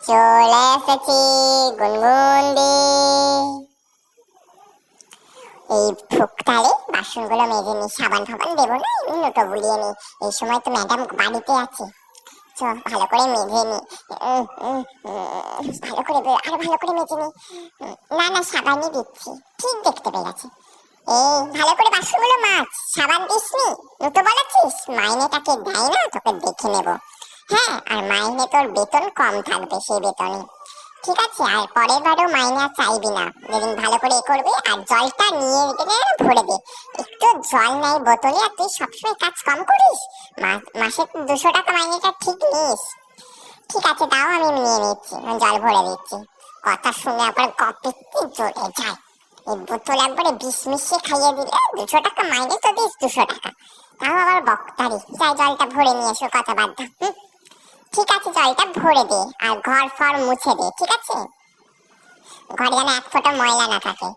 চলে এসেছি গুনগুন দি। এই ফুকতালে বাসনগুলো মেজে নি, সাবান ফাবান দেবো না, এমনি নোটো বুলিয়ে নি। এই সময় তো ম্যাডাম বাড়িতে আছে। চ ভালো করে মেজে নি। ভালো করে আরো ভালো করে মেজে নি। না না, সাবানই দিচ্ছি, ঠিক দেখতে পেয়ে গেছে। এই ভালো করে বাসনগুলো মাছ, সাবান দিসনি, নোটো বলেছিস মাইনেটাকে দেয় না, তোকে দেখে নেব। হ্যাঁ, আর মাইনে তোর বেতন কম থাকবে, সেই বেতনে ঠিক আছে। আর পরের বারও মাইনে আর চাইবি না, যেদিন ভালো করে করবি। আর জলটা নিয়ে গেলে ভরে দে, একটু জল নাই বোতলে। আর তুই সবসময় কাজ কম করিস, মাসে 200 টাকা মাইনেটা ঠিক নিস। ঠিক আছে দাও, আমি নিয়ে নিচ্ছি, জল ভরে দিচ্ছি। কথা শুনে আবার কপিতে চলে যায়। এই বোতল একবারে বিষ মিশিয়ে খাইয়ে দিলে 200 টাকা মাইনে তো দিস, 200 টাকা তাও আবার বক্তারি। যাই জলটা ভরে নিয়ে এসো, কথা বাদ দাও। ঠিক আছে, জলটা ভরে দে আর ঘর ফর মুছে দে, ঠিক আছে। ঘরে যেন এক ফোঁটা ময়লা না থাকে।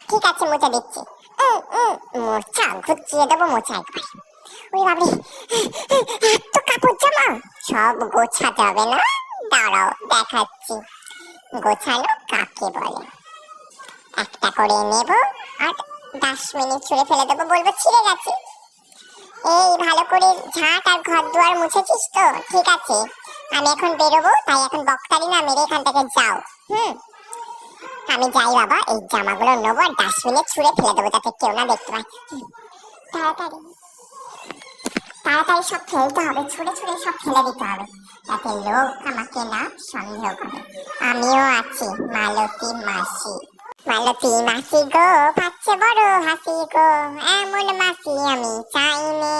ঠিক আছে, মুছে দিচ্ছি। মোচা ঘুচিয়ে দেবো, মোচা একবার। ওই বাবরে, এত কাপড় জামা সব গোছাতে হবে না? দাঁড়াও দেখাচ্ছি গোছানো কাকে বলে। একটা করে নেব আর 10 মিনিট ছুঁড়ে ফেলে দেবো, বলবো ছিঁড়ে গেছে। এই ভালো করে ঝাঁট আর ঘর দুয়ার মুছেছিস তো? ঠিক আছে, আমি এখন বেরোবো, তাই এখন বকতারি না মেরে এখান থেকে যাও। আমি যাই বাবা, এই জামাগুলো নেবো আর 10 মিনিট ছুঁড়ে ফেলে দেবো, যাতে কেউ না দেখতে পায়। তাড়াতাড়ি তাড়াতাড়ি সব ফেলতে হবে, ছুঁড়ে ছুঁড়ে সব ফেলে দিতে হবে, যাতে লোক আমাকে না সন্দেহ করে। আমিও আছি, মালতী মাসি। মালতী মাসি গো, পাচ্ছে বড় হাসি গো, এমন মাসি আমি চাইনে,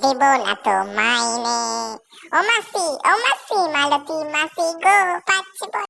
দেব না তো মাইনে। ও মাসি, ও মাসি, মালতী মাসি গো, পাচ্ছে